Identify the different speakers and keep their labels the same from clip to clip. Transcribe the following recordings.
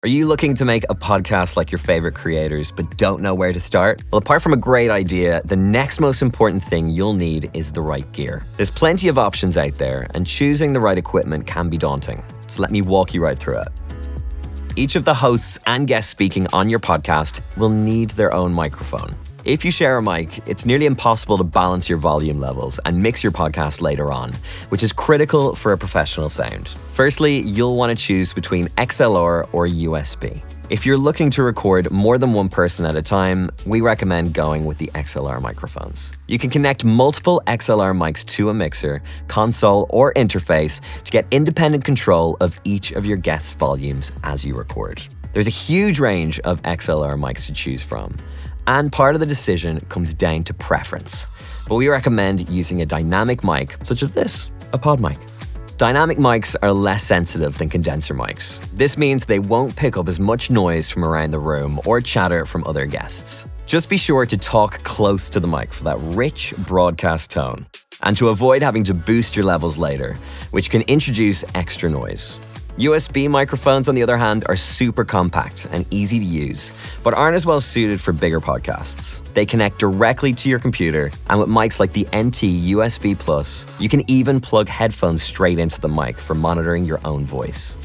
Speaker 1: Are you looking to make a podcast like your favorite creators but don't know where to start? Well, apart from a great idea, the next most important thing you'll need is the right gear. There's plenty of options out there, and choosing the right equipment can be daunting. So let me walk you right through it. Each of the hosts and guests speaking on your podcast will need their own microphone. If you share a mic, it's nearly impossible to balance your volume levels and mix your podcast later on, which is critical for a professional sound. Firstly, you'll want to choose between XLR or USB. If you're looking to record more than one person at a time, we recommend going with the XLR microphones. You can connect multiple XLR mics to a mixer, console, or interface to get independent control of each of your guests' volumes as you record. There's a huge range of XLR mics to choose from, and part of the decision comes down to preference. But we recommend using a dynamic mic, such as this, a pod mic. Dynamic mics are less sensitive than condenser mics. This means they won't pick up as much noise from around the room or chatter from other guests. Just be sure to talk close to the mic for that rich broadcast tone, and to avoid having to boost your levels later, which can introduce extra noise. USB microphones, on the other hand, are super compact and easy to use, but aren't as well suited for bigger podcasts. They connect directly to your computer, and with mics like the NT USB Plus, you can even plug headphones straight into the mic for monitoring your own voice.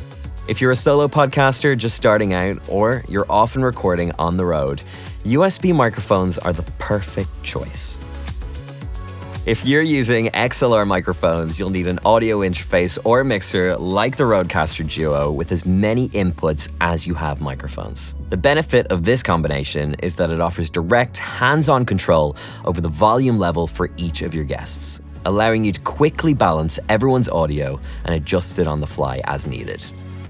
Speaker 1: If you're a solo podcaster just starting out, or you're often recording on the road, USB microphones are the perfect choice. If you're using XLR microphones, you'll need an audio interface or mixer like the Rodecaster Duo with as many inputs as you have microphones. The benefit of this combination is that it offers direct, hands-on control over the volume level for each of your guests, allowing you to quickly balance everyone's audio and adjust it on the fly as needed.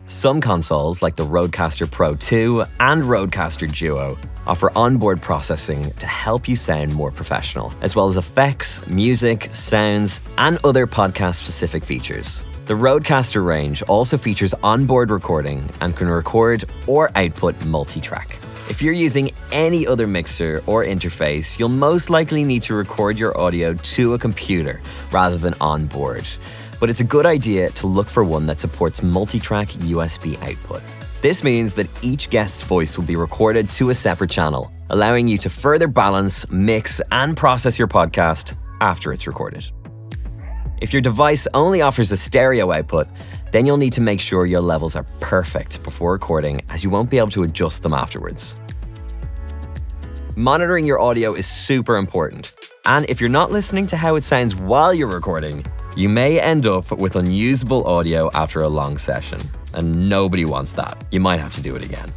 Speaker 1: Some consoles, like the Rodecaster Pro 2 and Rodecaster Duo, offer onboard processing to help you sound more professional, as well as effects, music, sounds, and other podcast-specific features. The Rodecaster range also features onboard recording and can record or output multi-track. If you're using any other mixer or interface, you'll most likely need to record your audio to a computer rather than onboard. But it's a good idea to look for one that supports multi-track USB output. This means that each guest's voice will be recorded to a separate channel, allowing you to further balance, mix, and process your podcast after it's recorded. If your device only offers a stereo output, then you'll need to make sure your levels are perfect before recording, as you won't be able to adjust them afterwards. Monitoring your audio is super important, and if you're not listening to how it sounds while you're recording, you may end up with unusable audio after a long session, and nobody wants that. You might have to do it again.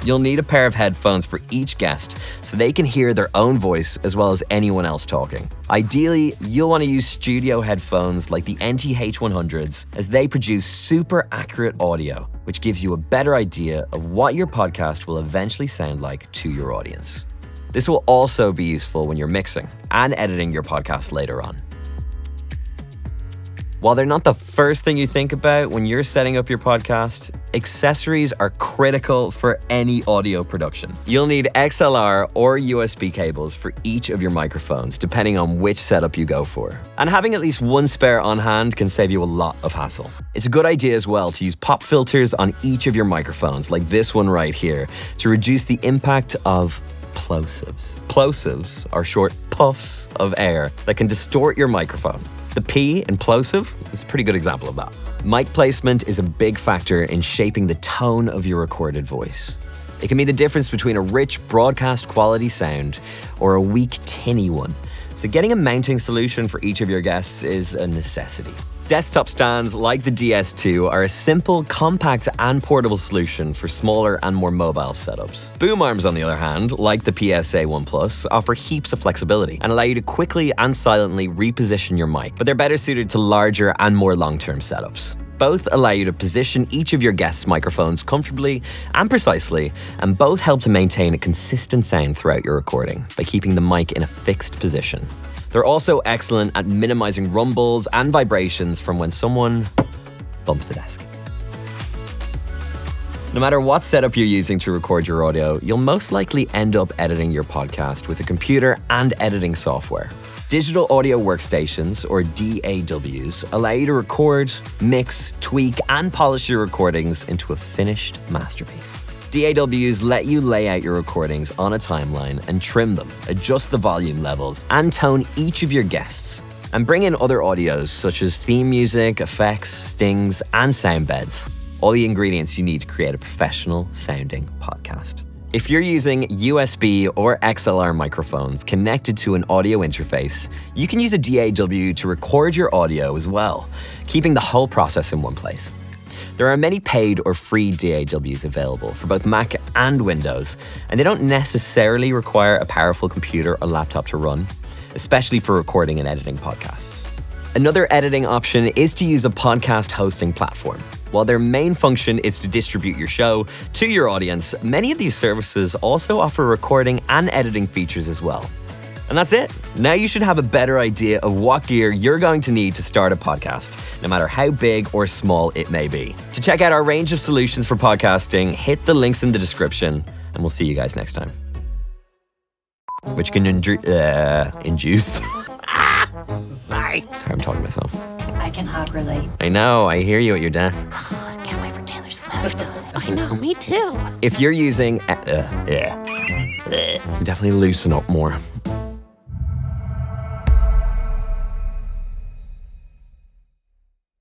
Speaker 1: You'll need a pair of headphones for each guest so they can hear their own voice as well as anyone else talking. Ideally, you'll want to use studio headphones like the NT-H100s, as they produce super accurate audio, which gives you a better idea of what your podcast will eventually sound like to your audience. This will also be useful when you're mixing and editing your podcast later on. While they're not the first thing you think about when you're setting up your podcast, accessories are critical for any audio production. You'll need XLR or USB cables for each of your microphones, depending on which setup you go for. And having at least one spare on hand can save you a lot of hassle. It's a good idea as well to use pop filters on each of your microphones, like this one right here, to reduce the impact of plosives. Plosives are short puffs of air that can distort your microphone. The P in plosive is a pretty good example of that. Mic placement is a big factor in shaping the tone of your recorded voice. It can be the difference between a rich broadcast quality sound or a weak tinny one. So getting a mounting solution for each of your guests is a necessity. Desktop stands like the DS2 are a simple, compact, and portable solution for smaller and more mobile setups. Boom arms, on the other hand, like the PSA 1 Plus, offer heaps of flexibility and allow you to quickly and silently reposition your mic, but they're better suited to larger and more long-term setups. Both allow you to position each of your guests' microphones comfortably and precisely, and both help to maintain a consistent sound throughout your recording by keeping the mic in a fixed position. They're also excellent at minimizing rumbles and vibrations from when someone bumps the desk. No matter what setup you're using to record your audio, you'll most likely end up editing your podcast with a computer and editing software. Digital audio workstations, or DAWs, allow you to record, mix, tweak, and polish your recordings into a finished masterpiece. DAWs let you lay out your recordings on a timeline and trim them, adjust the volume levels, and tone each of your guests, and bring in other audios such as theme music, effects, stings, and sound beds. All the ingredients you need to create a professional sounding podcast. If you're using USB or XLR microphones connected to an audio interface, you can use a DAW to record your audio as well, keeping the whole process in one place. There are many paid or free DAWs available for both Mac and Windows, and they don't necessarily require a powerful computer or laptop to run, especially for recording and editing podcasts. Another editing option is to use a podcast hosting platform. While their main function is to distribute your show to your audience, many of these services also offer recording and editing features as well. And that's it. Now you should have a better idea of what gear you're going to need to start a podcast, no matter how big or small it may be. To check out our range of solutions for podcasting, hit the links in the description, and we'll see you guys next time. Which can induce... Sorry, I'm talking to myself.
Speaker 2: I can hot relate.
Speaker 1: I know, I hear you at your desk.
Speaker 2: Can't wait for Taylor Swift.
Speaker 3: I know, me too.
Speaker 1: If you're using... definitely loosen up more.